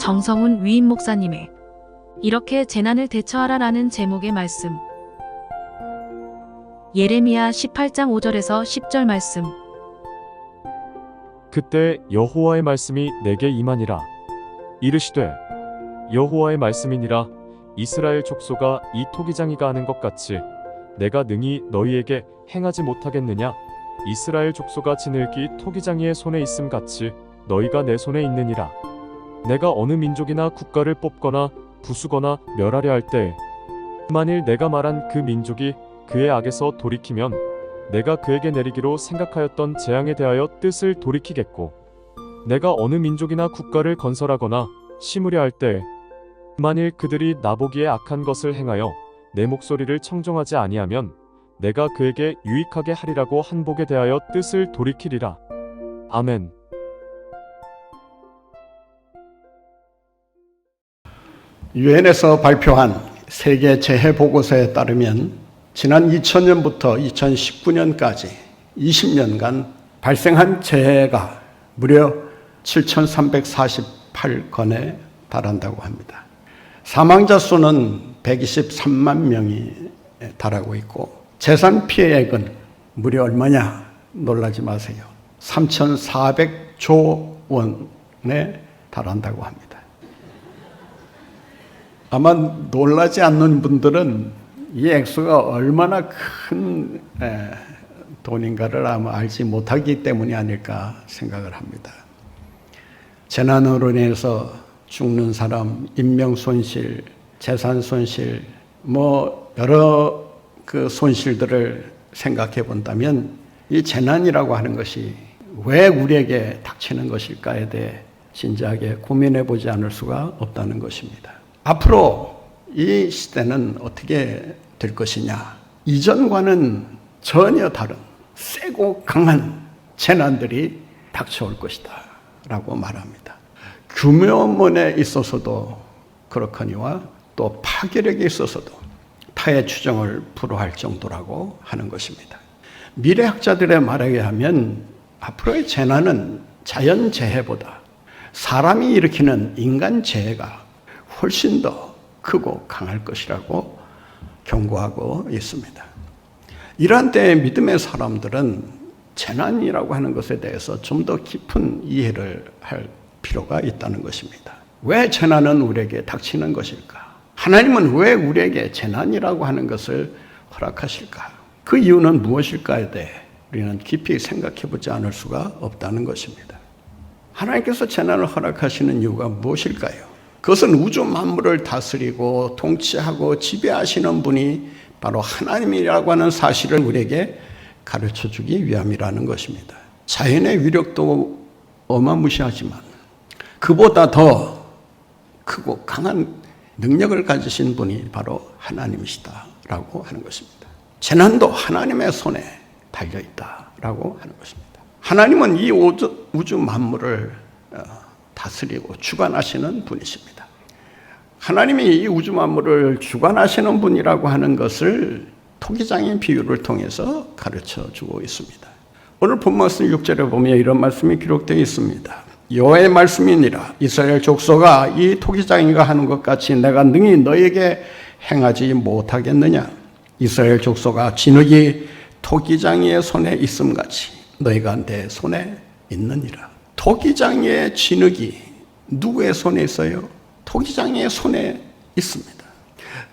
정성훈 위임 목사님의 이렇게 재난을 대처하라라는 제목의 말씀. 예레미야 18장 5절에서 10절 말씀. 그때 여호와의 말씀이 내게 임하니라. 이르시되 여호와의 말씀이니라. 이스라엘 족속아 이 토기장이가 하는 것 같이 내가 능히 너희에게 행하지 못하겠느냐. 이스라엘 족속아 지늘기 토기장이의 손에 있음 같이 너희가 내 손에 있느니라. 내가 어느 민족이나 국가를 뽑거나 부수거나 멸하려 할 때 만일 내가 말한 그 민족이 그의 악에서 돌이키면 내가 그에게 내리기로 생각하였던 재앙에 대하여 뜻을 돌이키겠고, 내가 어느 민족이나 국가를 건설하거나 심으려 할 때 만일 그들이 나보기에 악한 것을 행하여 내 목소리를 청종하지 아니하면 내가 그에게 유익하게 하리라고 한 복에 대하여 뜻을 돌이키리라. 아멘. 유엔에서 발표한 세계 재해 보고서에 따르면 지난 2000년부터 2019년까지 20년간 발생한 재해가 무려 7,348건에 달한다고 합니다. 사망자 수는 123만 명이 달하고 있고, 재산 피해액은 무려 얼마냐 놀라지 마세요. 3,400조 원에 달한다고 합니다. 아마 놀라지 않는 분들은 이 액수가 얼마나 큰 돈인가를 아마 알지 못하기 때문이 아닐까 생각을 합니다. 재난으로 인해서 죽는 사람, 인명 손실, 재산 손실, 여러 그 손실들을 생각해 본다면 이 재난이라고 하는 것이 왜 우리에게 닥치는 것일까에 대해 진지하게 고민해 보지 않을 수가 없다는 것입니다. 앞으로 이 시대는 어떻게 될 것이냐? 이전과는 전혀 다른 세고 강한 재난들이 닥쳐올 것이다 라고 말합니다. 규모면에 있어서도 그렇거니와 또 파괴력에 있어서도 타의 추정을 불허할 정도라고 하는 것입니다. 미래학자들의 말에 의하면 앞으로의 재난은 자연재해보다 사람이 일으키는 인간재해가 훨씬 더 크고 강할 것이라고 경고하고 있습니다. 이러한 때에 믿음의 사람들은 재난이라고 하는 것에 대해서 좀 더 깊은 이해를 할 필요가 있다는 것입니다. 왜 재난은 우리에게 닥치는 것일까? 하나님은 왜 우리에게 재난이라고 하는 것을 허락하실까? 그 이유는 무엇일까에 대해 우리는 깊이 생각해 보지 않을 수가 없다는 것입니다. 하나님께서 재난을 허락하시는 이유가 무엇일까요? 그것은 우주 만물을 다스리고 통치하고 지배하시는 분이 바로 하나님이라고 하는 사실을 우리에게 가르쳐주기 위함이라는 것입니다. 자연의 위력도 어마무시하지만 그보다 더 크고 강한 능력을 가지신 분이 바로 하나님이시다라고 하는 것입니다. 재난도 하나님의 손에 달려있다라고 하는 것입니다. 하나님은 이 우주 만물을 다스리고 주관하시는 분이십니다. 하나님이 이 우주 만물을 주관하시는 분이라고 하는 것을 토기장의 비유를 통해서 가르쳐주고 있습니다. 오늘 본 말씀 6절에 보면 이런 말씀이 기록되어 있습니다. 여호와의 말씀이니라. 이스라엘 족속아 이 토기장이가 하는 것 같이 내가 능히 너에게 행하지 못하겠느냐. 이스라엘 족속아 진흙이 토기장이의 손에 있음같이 너희가 내 손에 있느니라. 토기장이의 진흙이 누구의 손에 있어요? 토기장이의 손에 있습니다.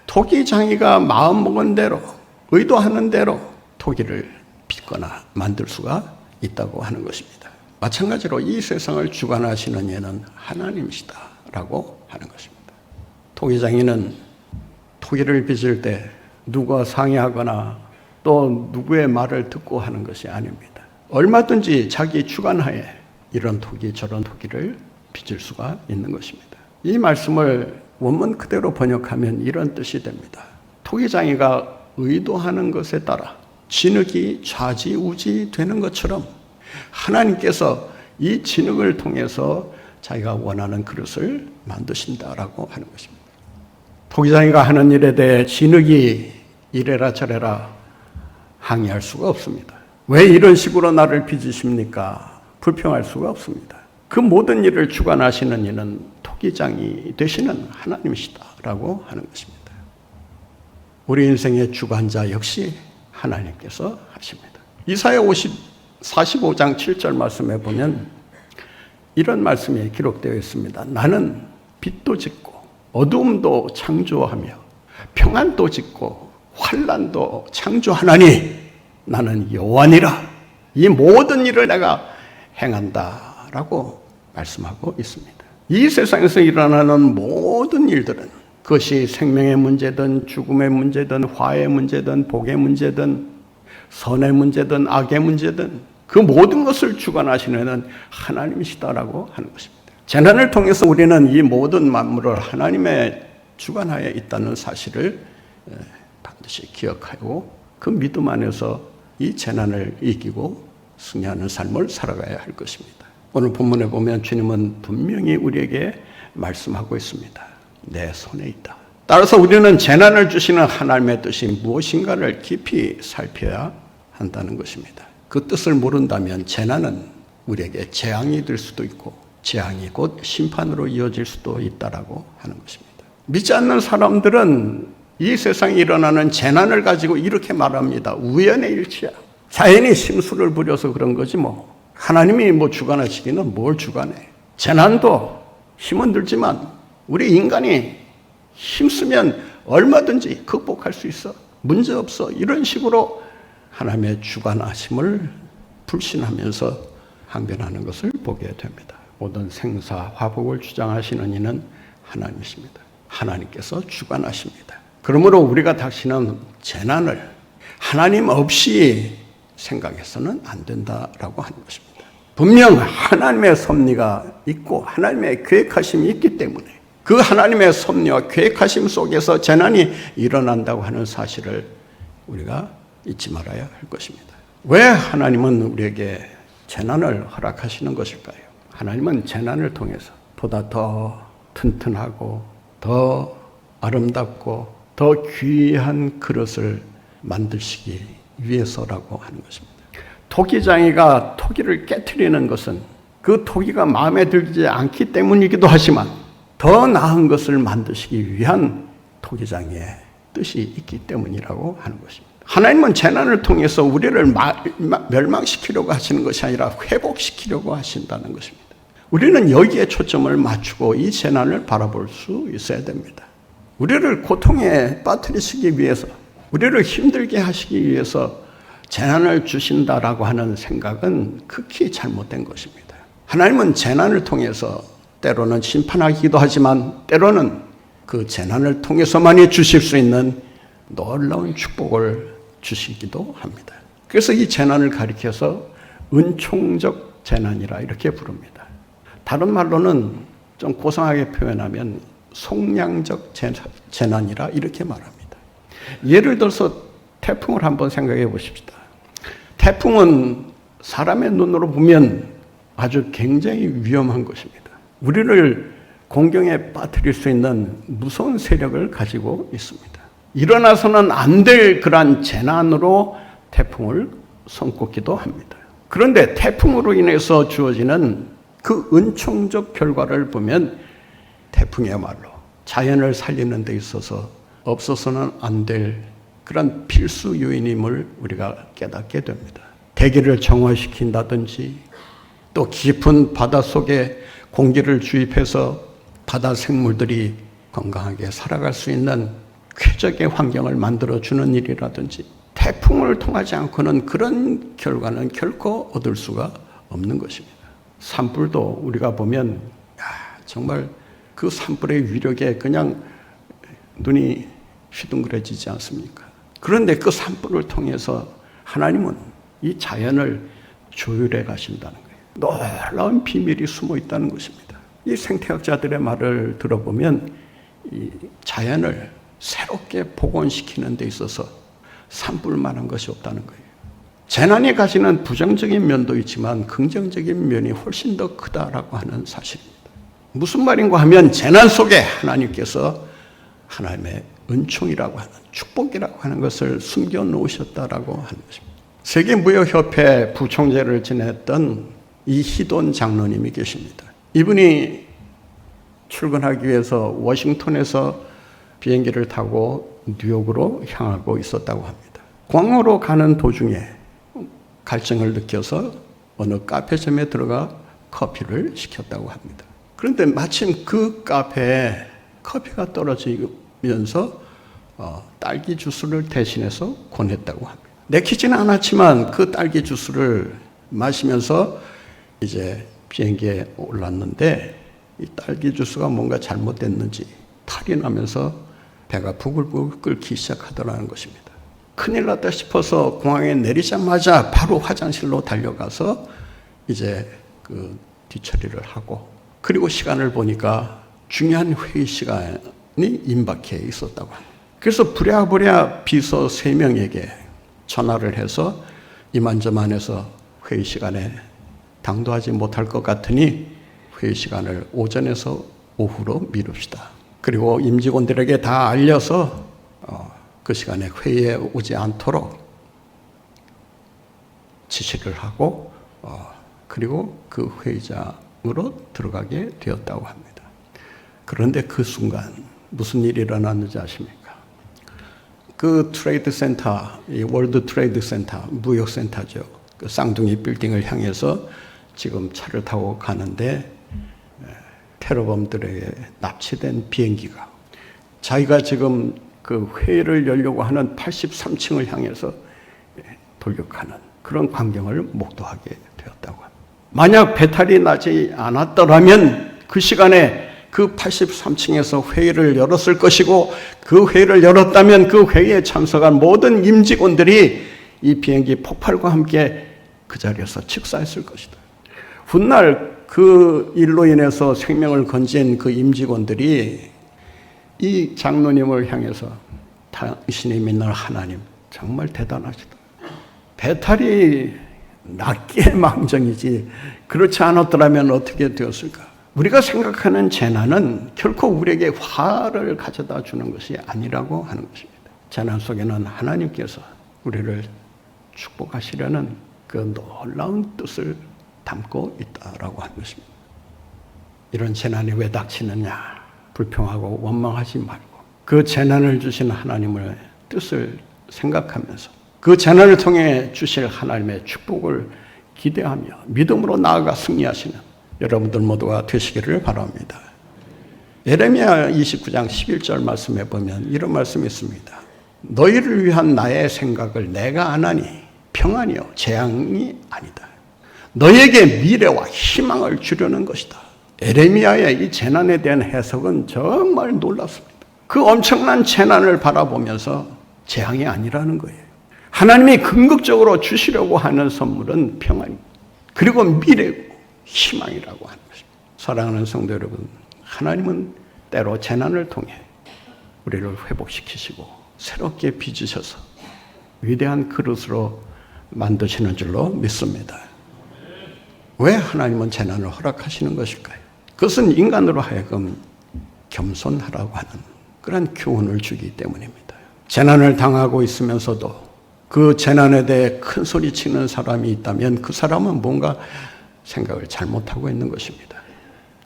토기장이가 마음먹은 대로, 의도하는 대로 토기를 빚거나 만들 수가 있다고 하는 것입니다. 마찬가지로 이 세상을 주관하시는 이는 하나님이시다라고 하는 것입니다. 토기장이는 토기를 빚을 때 누가 상의하거나 또 누구의 말을 듣고 하는 것이 아닙니다. 얼마든지 자기 주관하에 이런 토기 저런 토기를 빚을 수가 있는 것입니다. 이 말씀을 원문 그대로 번역하면 이런 뜻이 됩니다. 토기장이가 의도하는 것에 따라 진흙이 좌지우지 되는 것처럼 하나님께서 이 진흙을 통해서 자기가 원하는 그릇을 만드신다라고 하는 것입니다. 토기장이가 하는 일에 대해 진흙이 이래라 저래라 항의할 수가 없습니다. 왜 이런 식으로 나를 빚으십니까? 불평할 수가 없습니다. 그 모든 일을 주관하시는 이는 토기장이 되시는 하나님이시다라고 하는 것입니다. 우리 인생의 주관자 역시 하나님께서 하십니다. 이사야 45장 7절 말씀에 보면 이런 말씀이 기록되어 있습니다. 나는 빛도 짓고 어두움도 창조하며 평안도 짓고 환난도 창조하나니 나는 여호와니라. 이 모든 일을 내가 행한다라고 말씀하고 있습니다. 이 세상에서 일어나는 모든 일들은 그것이 생명의 문제든 죽음의 문제든 화의 문제든 복의 문제든 선의 문제든 악의 문제든 그 모든 것을 주관하시는 하나님이시다라고 하는 것입니다. 재난을 통해서 우리는 이 모든 만물을 하나님의 주관하에 있다는 사실을 반드시 기억하고 그 믿음 안에서 이 재난을 이기고 승리하는 삶을 살아가야 할 것입니다. 오늘 본문에 보면 주님은 분명히 우리에게 말씀하고 있습니다. 내 손에 있다. 따라서 우리는 재난을 주시는 하나님의 뜻이 무엇인가를 깊이 살펴야 한다는 것입니다. 그 뜻을 모른다면 재난은 우리에게 재앙이 될 수도 있고 재앙이 곧 심판으로 이어질 수도 있다라고 하는 것입니다. 믿지 않는 사람들은 이 세상에 일어나는 재난을 가지고 이렇게 말합니다. 우연의 일치야. 자연이 심술을 부려서 그런 거지 뭐. 하나님이 뭐 주관하시기는 뭘 주관해. 재난도 힘은 들지만 우리 인간이 힘쓰면 얼마든지 극복할 수 있어. 문제 없어. 이런 식으로 하나님의 주관하심을 불신하면서 항변하는 것을 보게 됩니다. 모든 생사 화복을 주장하시는 이는 하나님이십니다. 하나님께서 주관하십니다. 그러므로 우리가 다시는 재난을 하나님 없이 생각해서는 안 된다라고 하는 것입니다. 분명 하나님의 섭리가 있고 하나님의 계획하심이 있기 때문에 그 하나님의 섭리와 계획하심 속에서 재난이 일어난다고 하는 사실을 우리가 잊지 말아야 할 것입니다. 왜 하나님은 우리에게 재난을 허락하시는 것일까요? 하나님은 재난을 통해서 보다 더 튼튼하고 더 아름답고 더 귀한 그릇을 만드시기 위해서라고 하는 것입니다. 토기장이가 토기를 깨트리는 것은 그 토기가 마음에 들지 않기 때문이기도 하지만 더 나은 것을 만드시기 위한 토기장의 뜻이 있기 때문이라고 하는 것입니다. 하나님은 재난을 통해서 우리를 멸망시키려고 하시는 것이 아니라 회복시키려고 하신다는 것입니다. 우리는 여기에 초점을 맞추고 이 재난을 바라볼 수 있어야 됩니다. 우리를 고통에 빠뜨리시기 위해서, 우리를 힘들게 하시기 위해서 재난을 주신다라고 하는 생각은 극히 잘못된 것입니다. 하나님은 재난을 통해서 때로는 심판하기도 하지만 때로는 그 재난을 통해서만이 주실 수 있는 놀라운 축복을 주시기도 합니다. 그래서 이 재난을 가리켜서 은총적 재난이라 이렇게 부릅니다. 다른 말로는 좀 고상하게 표현하면 속량적 재난이라 이렇게 말합니다. 예를 들어서 태풍을 한번 생각해 보십시다. 태풍은 사람의 눈으로 보면 아주 굉장히 위험한 것입니다. 우리를 공경에 빠뜨릴 수 있는 무서운 세력을 가지고 있습니다. 일어나서는 안 될 그러한 재난으로 태풍을 손꼽기도 합니다. 그런데 태풍으로 인해서 주어지는 그 은총적 결과를 보면 태풍이야말로 자연을 살리는 데 있어서 없어서는 안 될 그런 필수 요인임을 우리가 깨닫게 됩니다. 대기를 정화시킨다든지 또 깊은 바닷속에 공기를 주입해서 바다 생물들이 건강하게 살아갈 수 있는 쾌적의 환경을 만들어주는 일이라든지 태풍을 통하지 않고는 그런 결과는 결코 얻을 수가 없는 것입니다. 산불도 우리가 보면 정말 그 산불의 위력에 그냥 눈이 휘둥그레지지 않습니까? 그런데 그 산불을 통해서 하나님은 이 자연을 조율해 가신다는 거예요. 놀라운 비밀이 숨어 있다는 것입니다. 이 생태학자들의 말을 들어보면 이 자연을 새롭게 복원시키는 데 있어서 산불만한 것이 없다는 거예요. 재난이 가지는 부정적인 면도 있지만 긍정적인 면이 훨씬 더 크다라고 하는 사실입니다. 무슨 말인가 하면 재난 속에 하나님께서 하나님의 은총이라고 하는 축복이라고 하는 것을 숨겨 놓으셨다라고 하는 것입니다. 세계무역협회 부총재를 지냈던 이희돈 장로님이 계십니다. 이분이 출근하기 위해서 워싱턴에서 비행기를 타고 뉴욕으로 향하고 있었다고 합니다. 공항으로 가는 도중에 갈증을 느껴서 어느 카페점에 들어가 커피를 시켰다고 합니다. 그런데 마침 그 카페에 커피가 떨어지면서 딸기 주스를 대신해서 권했다고 합니다. 내키지는 않았지만 그 딸기 주스를 마시면서 이제 비행기에 올랐는데 이 딸기 주스가 뭔가 잘못됐는지 탈이 나면서 배가 부글부글 끓기 시작하더라는 것입니다. 큰일 났다 싶어서 공항에 내리자마자 바로 화장실로 달려가서 이제 그 뒤처리를 하고, 그리고 시간을 보니까 중요한 회의 시간이 임박해 있었다고 합니다. 그래서 부랴부랴 비서 3명에게 전화를 해서 이만저만해서 회의 시간에 당도하지 못할 것 같으니 회의 시간을 오전에서 오후로 미룹시다. 그리고 임직원들에게 다 알려서 그 시간에 회의에 오지 않도록 지시를 하고 그리고 그 회의장으로 들어가게 되었다고 합니다. 그런데 그 순간 무슨 일이 일어났는지 아십니까? 그 트레이드 센터, 이 월드 트레이드 센터, 무역센터죠. 그 쌍둥이 빌딩을 향해서 지금 차를 타고 가는데 테러범들에게 납치된 비행기가 자기가 지금 그 회의를 열려고 하는 83층을 향해서 돌격하는 그런 광경을 목도하게 되었다고 합니다. 만약 배탈이 나지 않았더라면 그 시간에 그 83층에서 회의를 열었을 것이고, 그 회의를 열었다면 그 회의에 참석한 모든 임직원들이 이 비행기 폭발과 함께 그 자리에서 직사했을 것이다. 훗날 그 일로 인해서 생명을 건진 그 임직원들이 이 장로님을 향해서 당신이 믿는 하나님 정말 대단하시다. 배탈이 낫기에 망정이지 그렇지 않았더라면 어떻게 되었을까? 우리가 생각하는 재난은 결코 우리에게 화를 가져다 주는 것이 아니라고 하는 것입니다. 재난 속에는 하나님께서 우리를 축복하시려는 그 놀라운 뜻을 담고 있다라고 하는 것입니다. 이런 재난이 왜 닥치느냐 불평하고 원망하지 말고 그 재난을 주신 하나님의 뜻을 생각하면서 그 재난을 통해 주실 하나님의 축복을 기대하며 믿음으로 나아가 승리하시는 여러분들 모두가 되시기를 바랍니다. 예레미야 29장 11절 말씀에 보면 이런 말씀이 있습니다. 너희를 위한 나의 생각을 내가 아나니 평안이요 재앙이 아니다. 너희에게 미래와 희망을 주려는 것이다. 예레미야의 이 재난에 대한 해석은 정말 놀랍습니다. 그 엄청난 재난을 바라보면서 재앙이 아니라는 거예요. 하나님이 궁극적으로 주시려고 하는 선물은 평안입니다. 그리고 미래고 희망이라고 하는 것입니다. 사랑하는 성도 여러분, 하나님은 때로 재난을 통해 우리를 회복시키시고 새롭게 빚으셔서 위대한 그릇으로 만드시는 줄로 믿습니다. 왜 하나님은 재난을 허락하시는 것일까요? 그것은 인간으로 하여금 겸손하라고 하는 그런 교훈을 주기 때문입니다. 재난을 당하고 있으면서도 그 재난에 대해 큰 소리 치는 사람이 있다면 그 사람은 뭔가 생각을 잘못하고 있는 것입니다.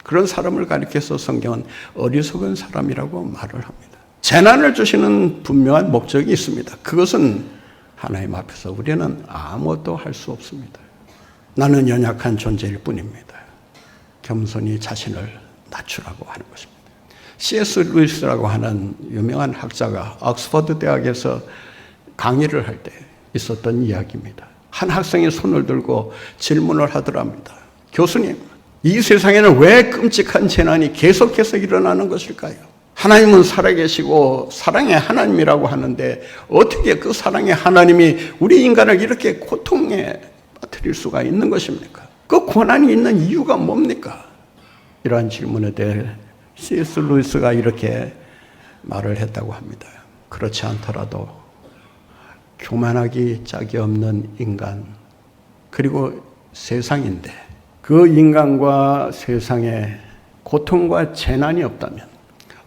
그런 사람을 가리켜서 성경은 어리석은 사람이라고 말을 합니다. 재난을 주시는 분명한 목적이 있습니다. 그것은 하나님 앞에서 우리는 아무것도 할 수 없습니다. 나는 연약한 존재일 뿐입니다. 겸손히 자신을 낮추라고 하는 것입니다. C.S. 루이스라고 하는 유명한 학자가 옥스퍼드 대학에서 강의를 할 때 있었던 이야기입니다. 한 학생이 손을 들고 질문을 하더랍니다. 교수님, 이 세상에는 왜 끔찍한 재난이 계속해서 일어나는 것일까요? 하나님은 살아계시고 사랑의 하나님이라고 하는데 어떻게 그 사랑의 하나님이 우리 인간을 이렇게 고통에 빠뜨릴 수가 있는 것입니까? 그 고난이 있는 이유가 뭡니까? 이러한 질문에 대해 C.S. 루이스가 이렇게 말을 했다고 합니다. 그렇지 않더라도 교만하기 짝이 없는 인간, 그리고 세상인데 그 인간과 세상에 고통과 재난이 없다면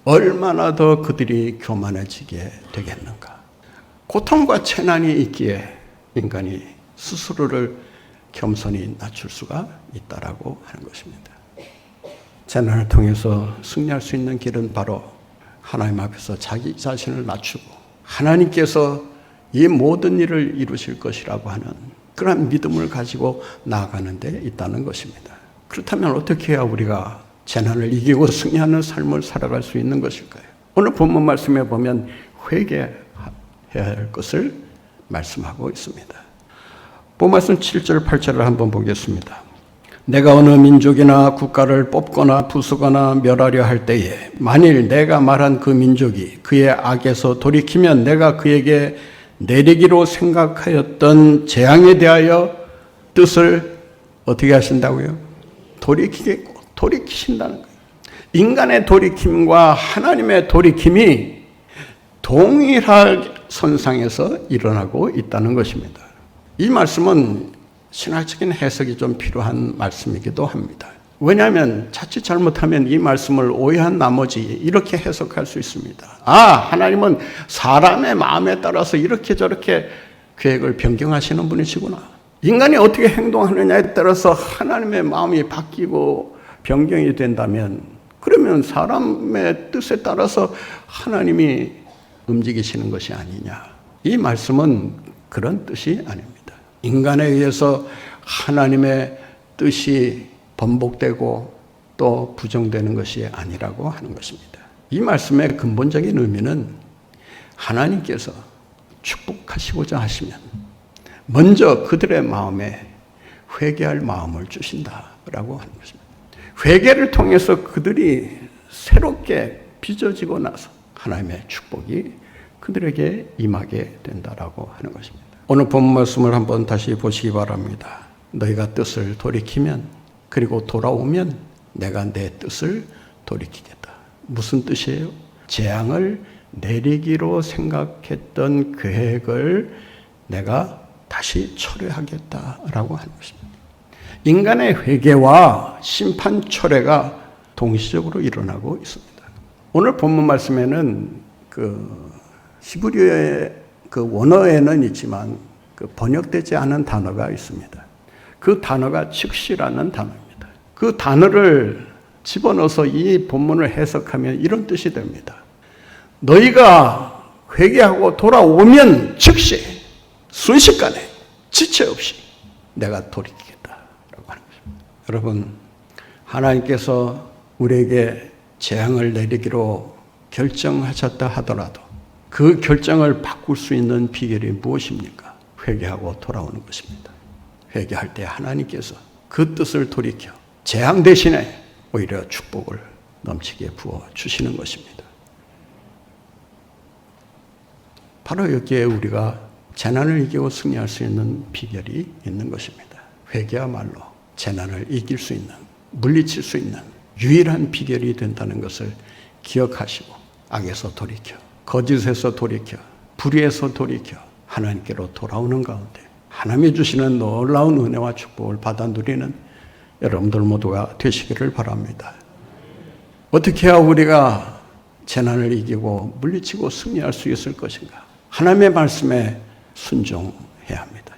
얼마나 더 그들이 교만해지게 되겠는가. 고통과 재난이 있기에 인간이 스스로를 겸손히 낮출 수가 있다라고 하는 것입니다. 재난을 통해서 승리할 수 있는 길은 바로 하나님 앞에서 자기 자신을 낮추고 하나님께서 이 모든 일을 이루실 것이라고 하는 그런 믿음을 가지고 나아가는 데 있다는 것입니다. 그렇다면 어떻게 해야 우리가 재난을 이기고 승리하는 삶을 살아갈 수 있는 것일까요? 오늘 본문 말씀에 보면 회개해야 할 것을 말씀하고 있습니다. 본문 말씀 7절 8절을 한번 보겠습니다. 내가 어느 민족이나 국가를 뽑거나 부수거나 멸하려 할 때에 만일 내가 말한 그 민족이 그의 악에서 돌이키면 내가 그에게 내리기로 생각하였던 재앙에 대하여 뜻을 어떻게 하신다고요? 돌이키신다는 거예요. 인간의 돌이킴과 하나님의 돌이킴이 동일한 선상에서 일어나고 있다는 것입니다. 이 말씀은 신학적인 해석이 좀 필요한 말씀이기도 합니다. 왜냐하면 자칫 잘못하면 이 말씀을 오해한 나머지 이렇게 해석할 수 있습니다. 하나님은 사람의 마음에 따라서 이렇게 저렇게 계획을 변경하시는 분이시구나. 인간이 어떻게 행동하느냐에 따라서 하나님의 마음이 바뀌고 변경이 된다면 그러면 사람의 뜻에 따라서 하나님이 움직이시는 것이 아니냐. 이 말씀은 그런 뜻이 아닙니다. 인간에 의해서 하나님의 뜻이 번복되고 또 부정되는 것이 아니라고 하는 것입니다. 이 말씀의 근본적인 의미는 하나님께서 축복하시고자 하시면 먼저 그들의 마음에 회개할 마음을 주신다라고 하는 것입니다. 회개를 통해서 그들이 새롭게 빚어지고 나서 하나님의 축복이 그들에게 임하게 된다라고 하는 것입니다. 오늘 본 말씀을 한번 다시 보시기 바랍니다. 너희가 뜻을 돌이키면 그리고 돌아오면 내가 내 뜻을 돌이키겠다. 무슨 뜻이에요? 재앙을 내리기로 생각했던 계획을 내가 다시 철회하겠다라고 하는 것입니다. 인간의 회개와 심판 철회가 동시적으로 일어나고 있습니다. 오늘 본문 말씀에는 히브리어의 원어에는 있지만 번역되지 않은 단어가 있습니다. 그 단어가 즉시라는 단어입니다. 그 단어를 집어넣어서 이 본문을 해석하면 이런 뜻이 됩니다. 너희가 회개하고 돌아오면 즉시 순식간에 지체 없이 내가 돌이키겠다라고 하는 것입니다. 여러분, 하나님께서 우리에게 재앙을 내리기로 결정하셨다 하더라도 그 결정을 바꿀 수 있는 비결이 무엇입니까? 회개하고 돌아오는 것입니다. 회개할 때 하나님께서 그 뜻을 돌이켜 재앙 대신에 오히려 축복을 넘치게 부어주시는 것입니다. 바로 여기에 우리가 재난을 이기고 승리할 수 있는 비결이 있는 것입니다. 회개야말로 재난을 이길 수 있는, 물리칠 수 있는 유일한 비결이 된다는 것을 기억하시고 악에서 돌이켜, 거짓에서 돌이켜, 불의에서 돌이켜 하나님께로 돌아오는 가운데 하나님이 주시는 놀라운 은혜와 축복을 받아 누리는 여러분들 모두가 되시기를 바랍니다. 어떻게 해야 우리가 재난을 이기고 물리치고 승리할 수 있을 것인가? 하나님의 말씀에 순종해야 합니다.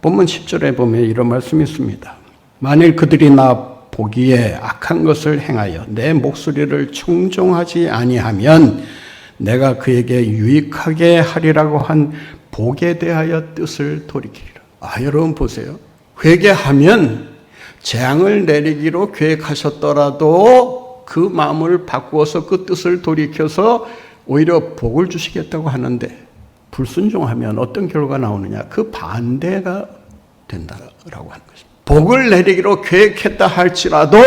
본문 10절에 보면 이런 말씀이 있습니다. 만일 그들이 나 보기에 악한 것을 행하여 내 목소리를 청종하지 아니하면 내가 그에게 유익하게 하리라고 한 복에 대하여 뜻을 돌이키리라. 여러분 보세요. 회개하면 재앙을 내리기로 계획하셨더라도 그 마음을 바꾸어서 그 뜻을 돌이켜서 오히려 복을 주시겠다고 하는데 불순종하면 어떤 결과가 나오느냐? 그 반대가 된다라고 하는 것입니다. 복을 내리기로 계획했다 할지라도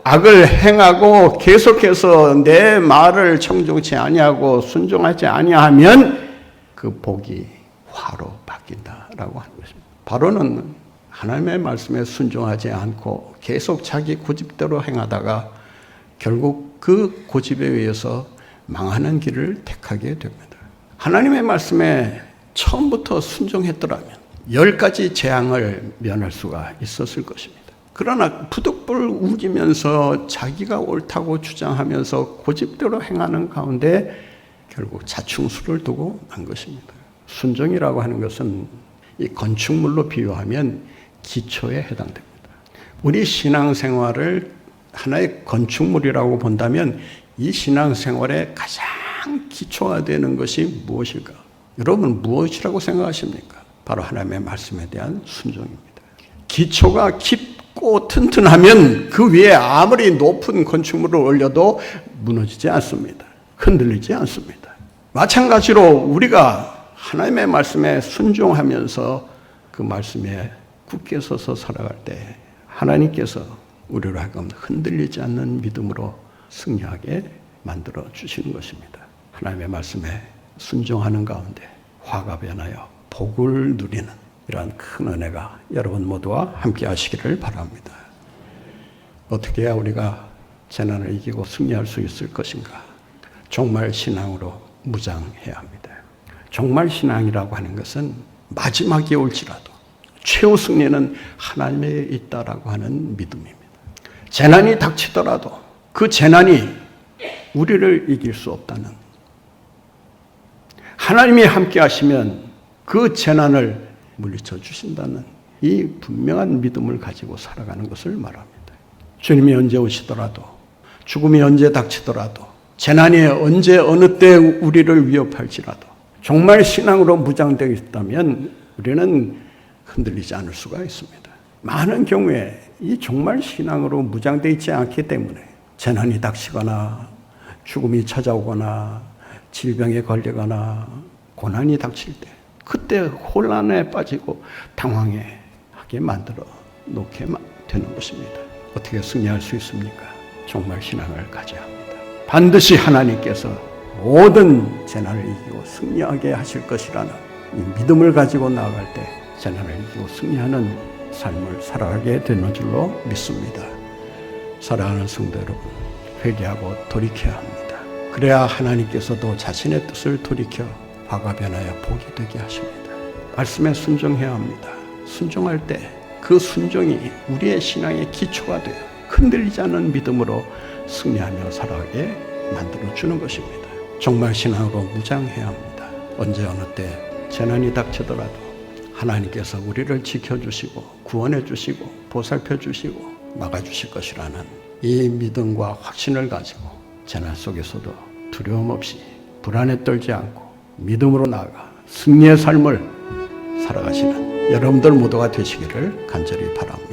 악을 행하고 계속해서 내 말을 청종치 아니하고 순종하지 아니하면 그 복이 화로 바뀐다라고 하는 것입니다. 바로는 하나님의 말씀에 순종하지 않고 계속 자기 고집대로 행하다가 결국 그 고집에 의해서 망하는 길을 택하게 됩니다. 하나님의 말씀에 처음부터 순종했더라면 10가지 재앙을 면할 수가 있었을 것입니다. 그러나 부득불 우기면서 자기가 옳다고 주장하면서 고집대로 행하는 가운데 결국 자충수를 두고 만 것입니다. 순종이라고 하는 것은 이 건축물로 비유하면 기초에 해당됩니다. 우리 신앙생활을 하나의 건축물이라고 본다면 이 신앙생활의 가장 기초가 되는 것이 무엇일까? 여러분 무엇이라고 생각하십니까? 바로 하나님의 말씀에 대한 순종입니다. 기초가 깊고 튼튼하면 그 위에 아무리 높은 건축물을 올려도 무너지지 않습니다. 흔들리지 않습니다. 마찬가지로 우리가 하나님의 말씀에 순종하면서 그 말씀에 굳게 서서 살아갈 때 하나님께서 우리로 하여금 흔들리지 않는 믿음으로 승리하게 만들어 주시는 것입니다. 하나님의 말씀에 순종하는 가운데 화가 변하여 복을 누리는 이러한 큰 은혜가 여러분 모두와 함께 하시기를 바랍니다. 어떻게 해야 우리가 재난을 이기고 승리할 수 있을 것인가? 종말 신앙으로 무장해야 합니다. 종말 신앙이라고 하는 것은 마지막이 올지라도 최후 승리는 하나님에 있다라고 하는 믿음입니다. 재난이 닥치더라도 그 재난이 우리를 이길 수 없다는, 하나님이 함께 하시면 그 재난을 물리쳐 주신다는 이 분명한 믿음을 가지고 살아가는 것을 말합니다. 주님이 언제 오시더라도, 죽음이 언제 닥치더라도, 재난이 언제 어느 때 우리를 위협할지라도 정말 신앙으로 무장되어 있다면 우리는 흔들리지 않을 수가 있습니다. 많은 경우에 이 정말 신앙으로 무장되어 있지 않기 때문에 재난이 닥치거나 죽음이 찾아오거나 질병에 걸리거나 고난이 닥칠 때 그때 혼란에 빠지고 당황하게 만들어 놓게 되는 것입니다. 어떻게 승리할 수 있습니까? 정말 신앙을 가져야 합니다. 반드시 하나님께서 모든 재난을 이기고 승리하게 하실 것이라는 이 믿음을 가지고 나아갈 때 재난을 이기고 승리하는 삶을 살아가게 되는 줄로 믿습니다. 사랑하는 성도 여러분, 회개하고 돌이켜야 합니다. 그래야 하나님께서도 자신의 뜻을 돌이켜 화가 변하여 복이 되게 하십니다. 말씀에 순종해야 합니다. 순종할 때 그 순종이 우리의 신앙의 기초가 되어 흔들리지 않는 믿음으로 승리하며 살아가게 만들어주는 것입니다. 정말 신앙으로 무장해야 합니다. 언제 어느 때 재난이 닥치더라도 하나님께서 우리를 지켜주시고 구원해 주시고 보살펴 주시고 막아주실 것이라는 이 믿음과 확신을 가지고 재난 속에서도 두려움 없이 불안에 떨지 않고 믿음으로 나아가 승리의 삶을 살아가시는 여러분들 모두가 되시기를 간절히 바랍니다.